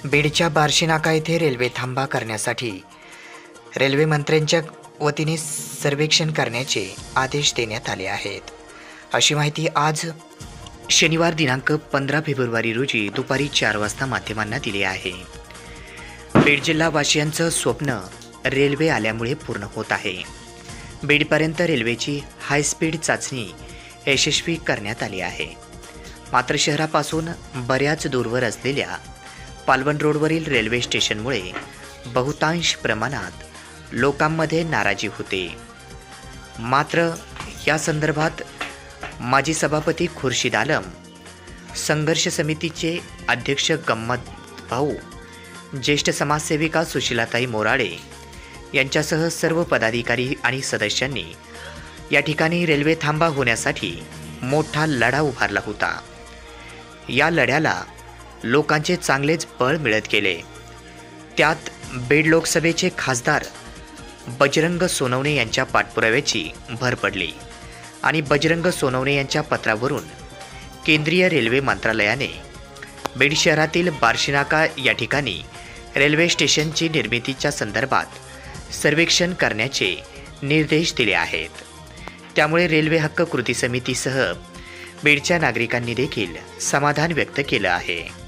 बीडच्या बार्शी नाका येथे रेल्वे थांबा करण्यासाठी रेल्वे मंत्र्यांच्या वतीने सर्वेक्षण करण्याचे आदेश देण्यात आले आहेत। अशी माहिती आज शनिवार दिनांक 15 फेब्रुवारी रोजी दुपारी 4 वाजता माध्यमांना दिली आहे। बीड जिल्हावासियांचं स्वप्न रेल्वे आल्यामुळे पूर्ण होत आहे। बीडपर्यंत रेल्वेची हाय स्पीड चाचणी यशस्वी करण्यात आली आहे। मात्र शहरापासून बऱ्याच दूरवर असलेल्या पालवण रोडवरील रेल्वे स्टेशनमुळे बहुतांश प्रमाणात लोकांमध्ये नाराजी होते। मात्र या संदर्भात माजी सभापती खुर्शीद आलम, संघर्ष समितीचे अध्यक्ष गम्मत भाऊ, ज्येष्ठ समाजसेविका सुशीलाताई मोराळे यांच्यासह सर्व पदाधिकारी आणि सदस्यांनी या ठिकाणी रेल्वे थांबा होण्यासाठी मोठा लढा उभारला होता। या लढ्याला लोकांचे चांगलेच बळ मिळत गेले। त्यात बीड लोकसभेचे खासदार बजरंग सोनवणे यांच्या पाठपुराव्याची भर पडली आणि बजरंग सोनवणे यांच्या पत्रावरून केंद्रीय रेल्वे मंत्रालयाने बीड शहरातील बार्शी नाका या ठिकाणी रेल्वे स्टेशनची निर्मितीच्या संदर्भात सर्वेक्षण करण्याचे निर्देश दिले आहेत। त्यामुळे रेल्वे हक्क कृती समितीसह बीडच्या नागरिकांनी देखील समाधान व्यक्त केलं आहे।